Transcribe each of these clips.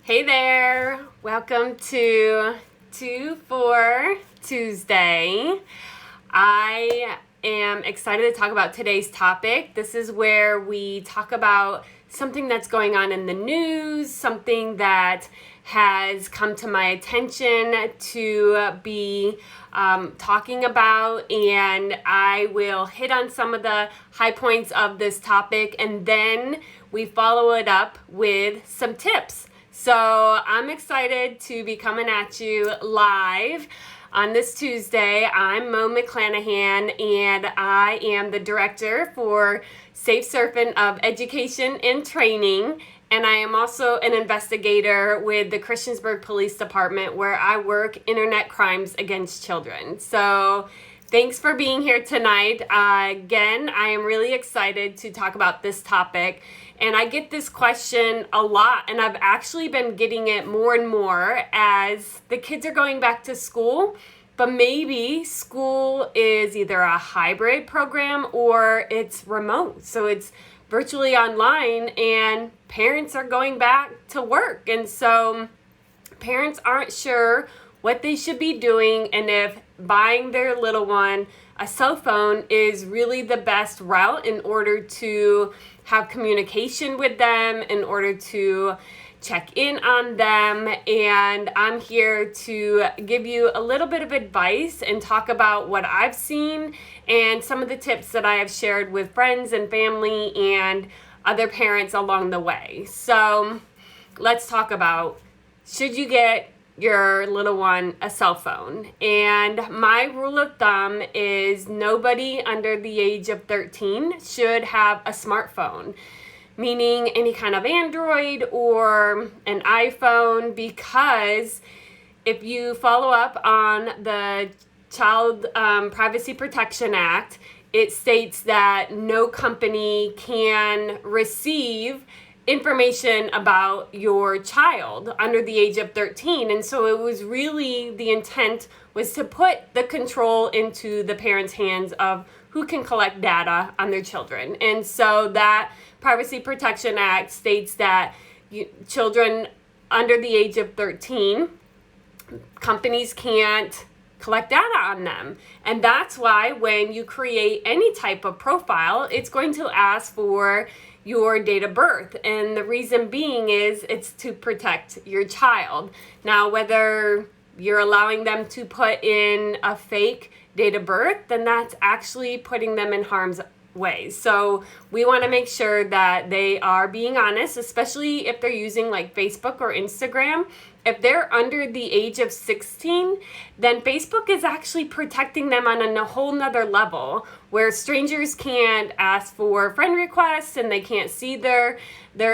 Hey there, welcome to 2 for Tuesday. I am excited to talk about today's topic. This is where we talk about something that's going on in the news, something that has come to my attention to be talking about, and I will hit on some of the high points of this topic, and then we follow it up with some tips. So I'm excited to be coming at you live on this Tuesday. I'm Moe McClanahan, and I am the director for Safe Surfing of Education and Training, and I am also an investigator with the Christiansburg Police Department, where I work internet crimes against children. So thanks for being here tonight. Again, I am really excited to talk about this topic. And I get this question a lot, and I've actually been getting it more and more as the kids are going back to school, but maybe school is either a hybrid program or it's remote. So it's virtually online and parents are going back to work. And so parents aren't sure what they should be doing and if buying their little one a cell phone is really the best route in order to have communication with them, in order to check in on them. And I'm here to give you a little bit of advice and talk about what I've seen and some of the tips that I have shared with friends and family and other parents along the way. So let's talk about, should you get your little one a cell phone? And my rule of thumb is nobody under the age of 13 should have a smartphone, meaning any kind of Android or an iPhone, because if you follow up on the Child Privacy Protection Act, it states that no company can receive information about your child under the age of 13. And so it was really, the intent was to put the control into the parents' hands of who can collect data on their children. And so that Privacy Protection Act states that children under the age of 13, companies can't collect data on them. And that's why when you create any type of profile, it's going to ask for your date of birth. And the reason being is it's to protect your child. Now, whether you're allowing them to put in a fake date of birth, then that's actually putting them in harm's way. So we want to make sure that they are being honest, especially if they're using like Facebook or Instagram. If they're under the age of 16, then Facebook is actually protecting them on a whole nother level, where strangers can't ask for friend requests and they can't see their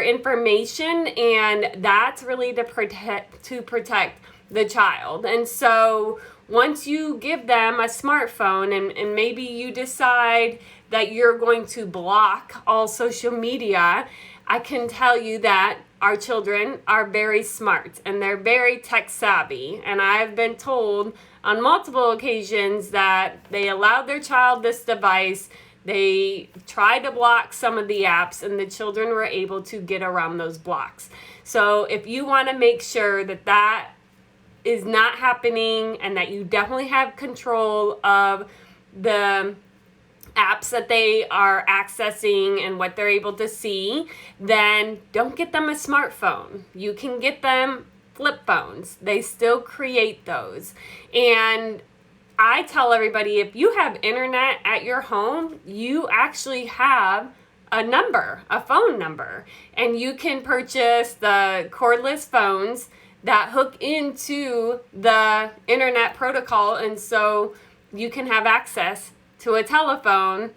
information, and that's really to protect the child. And so once you give them a smartphone and maybe you decide that you're going to block all social media, I can tell you that our children are very smart and they're very tech savvy. And I've been told on multiple occasions that they allowed their child this device, they tried to block some of the apps, and the children were able to get around those blocks. So if you want to make sure that that is not happening and that you definitely have control of the apps that they are accessing and what they're able to see, then don't get them a smartphone. You can get them flip phones. They still create those. And I tell everybody, if you have internet at your home, you actually have a number, a phone number, and you can purchase the cordless phones that hook into the internet protocol, and so you can have access to a telephone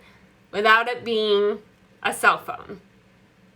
without it being a cell phone.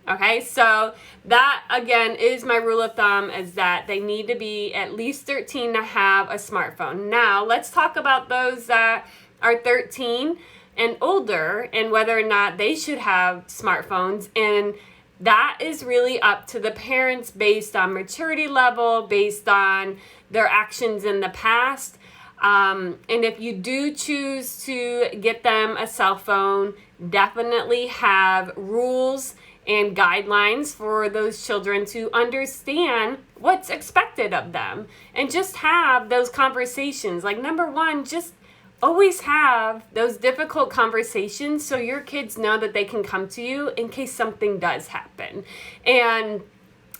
Okay, so that again is my rule of thumb, is that they need to be at least 13 to have a smartphone. Now let's talk about those that are 13 and older and whether or not they should have smartphones. And that is really up to the parents based on maturity level, based on their actions in the past. And if you do choose to get them a cell phone, definitely have rules and guidelines for those children to understand what's expected of them, and just have those conversations. Like, number one, just always have those difficult conversations so your kids know that they can come to you in case something does happen. And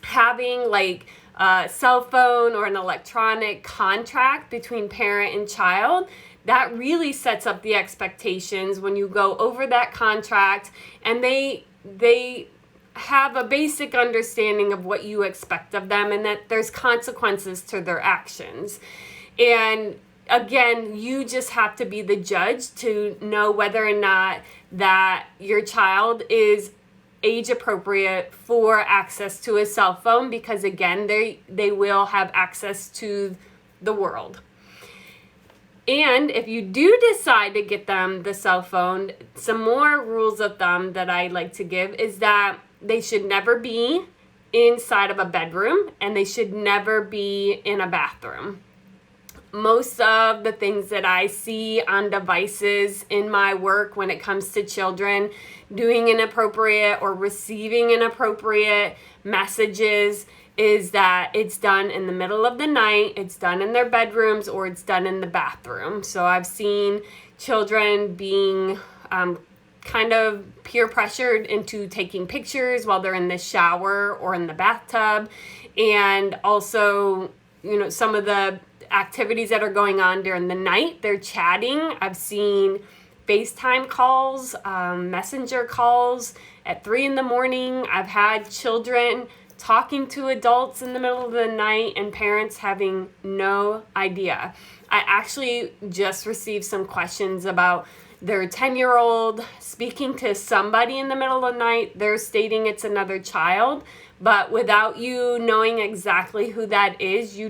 having like a cell phone or an electronic contract between parent and child, that really sets up the expectations when you go over that contract, and they have a basic understanding of what you expect of them, and that there's consequences to their actions. And again, you just have to be the judge to know whether or not that your child is age appropriate for access to a cell phone, because again, they will have access to the world. And if you do decide to get them the cell phone, some more rules of thumb that I like to give is that they should never be inside of a bedroom, and they should never be in a bathroom. Most of the things that I see on devices in my work when it comes to children doing inappropriate or receiving inappropriate messages is that it's done in the middle of the night, it's done in their bedrooms, or it's done in the bathroom. So I've seen children being kind of peer pressured into taking pictures while they're in the shower or in the bathtub. And also, some of the activities that are going on during the night, they're chatting. I've seen FaceTime calls, messenger calls at 3 a.m. I've had children talking to adults in the middle of the night and parents having no idea. I actually just received some questions about their 10-year-old speaking to somebody in the middle of the night. They're stating it's another child, but without you knowing exactly who that is,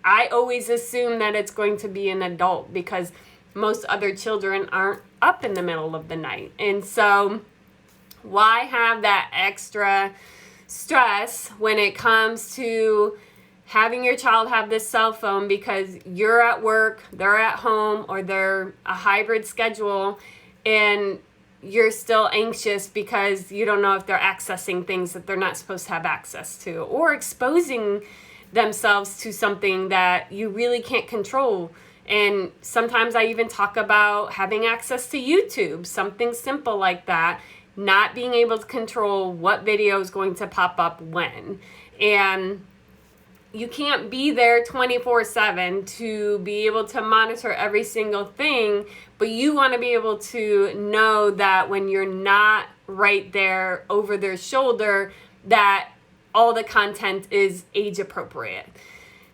I always assume that it's going to be an adult, because most other children aren't up in the middle of the night. And so why have that extra stress when it comes to having your child have this cell phone because you're at work, they're at home, or they're a hybrid schedule, and you're still anxious because you don't know if they're accessing things that they're not supposed to have access to, or exposing themselves to something that you really can't control. And sometimes I even talk about having access to YouTube, something simple like that, not being able to control what video is going to pop up when. And you can't be there 24/7 to be able to monitor every single thing, but you want to be able to know that when you're not right there over their shoulder, that all the content is age appropriate.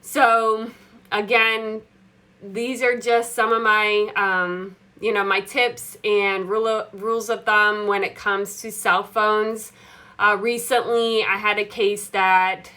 So again, these are just some of my my tips and rules of thumb when it comes to cell phones. Recently, I had a case that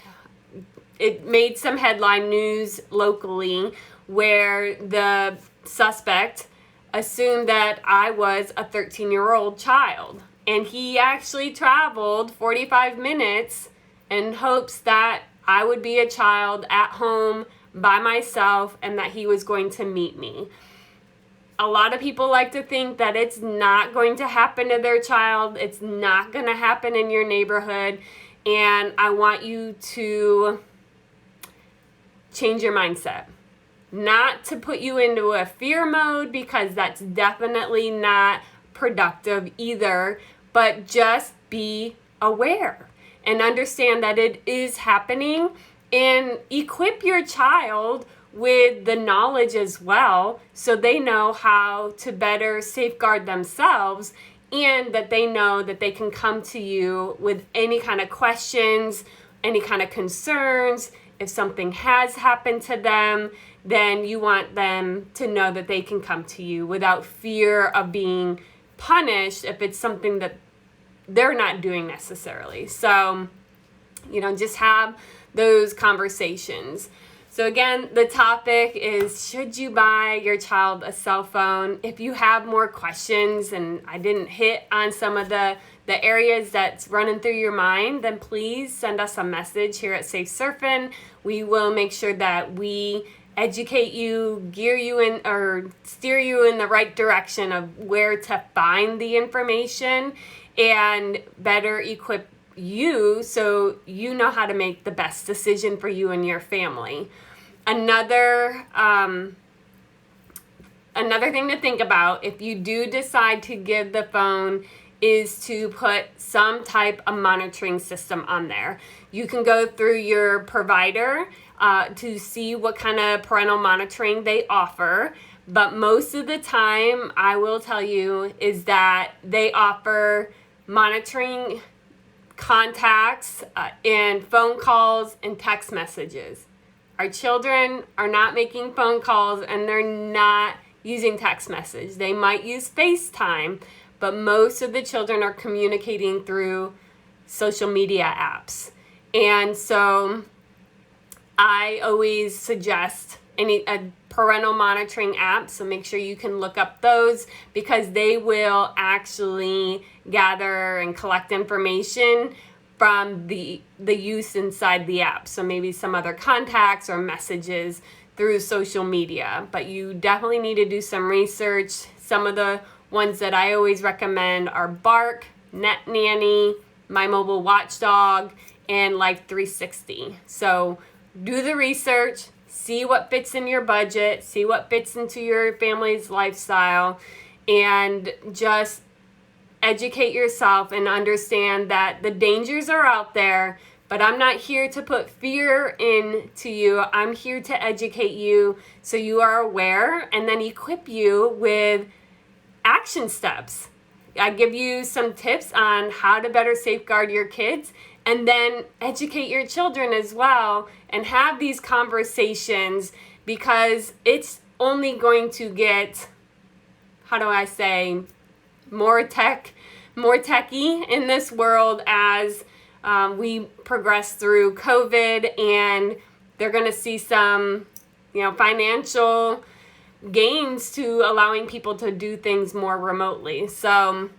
it made some headline news locally, where the suspect assumed that I was a 13-year-old child, and he actually traveled 45 minutes in hopes that I would be a child at home by myself and that he was going to meet me. A lot of people like to think that it's not going to happen to their child. It's not going to happen in your neighborhood. And I want you to change your mindset. Not to put you into a fear mode, because that's definitely not productive either, but just be aware and understand that it is happening, and equip your child with the knowledge as well, so they know how to better safeguard themselves, and that they know that they can come to you with any kind of questions, any kind of concerns. If something has happened to them, then you want them to know that they can come to you without fear of being punished if it's something that they're not doing necessarily. So, just have those conversations. So again, the topic is, should you buy your child a cell phone? If you have more questions and I didn't hit on some of the areas that's running through your mind, then please send us a message here at Safe Surfing. We will make sure that we educate you, gear you in, or steer you in the right direction of where to find the information. and better equip you so you know how to make the best decision for you and your family. Another thing to think about if you do decide to give the phone is to put some type of monitoring system on there. You can go through your provider to see what kind of parental monitoring they offer. But most of the time, I will tell you, is that they offer monitoring contacts and phone calls and text messages. Our children are not making phone calls and they're not using text message. They might use FaceTime, but most of the children are communicating through social media apps. And so I always suggest a parental monitoring app, so make sure you can look up those because they will actually gather and collect information from the use inside the app. So maybe some other contacts or messages through social media. But you definitely need to do some research. Some of the ones that I always recommend are Bark, Net Nanny, My Mobile Watchdog, and Life 360. So do the research, see what fits in your budget, see what fits into your family's lifestyle, and just educate yourself and understand that the dangers are out there, but I'm not here to put fear into you. I'm here to educate you so you are aware and then equip you with action steps. I give you some tips on how to better safeguard your kids and then educate your children as well and have these conversations because it's only going to get, more techie in this world as we progress through COVID, and they're going to see some, financial gains to allowing people to do things more remotely. So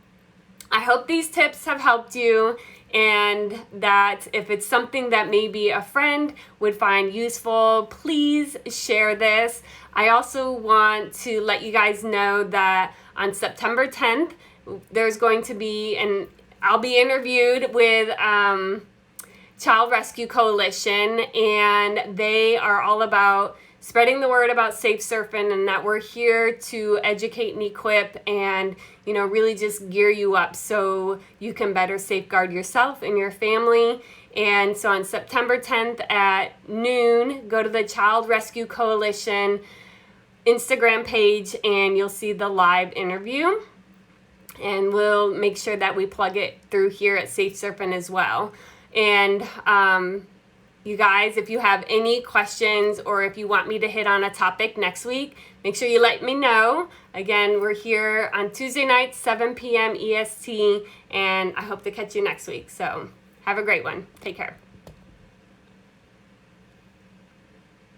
I hope these tips have helped you, and that if it's something that maybe a friend would find useful, please share this. I also want to let you guys know that on September 10th, there's going to be, and I'll be interviewed with Child Rescue Coalition, and they are all about spreading the word about safe surfing and that we're here to educate and equip and, really just gear you up so you can better safeguard yourself and your family. And so on September 10th at noon, go to the Child Rescue Coalition Instagram page and you'll see the live interview. And we'll make sure that we plug it through here at Safe Surfing as well. And you guys, if you have any questions or if you want me to hit on a topic next week, make sure you let me know. Again, we're here on Tuesday nights, 7 p.m. EST, and I hope to catch you next week. So have a great one. Take care.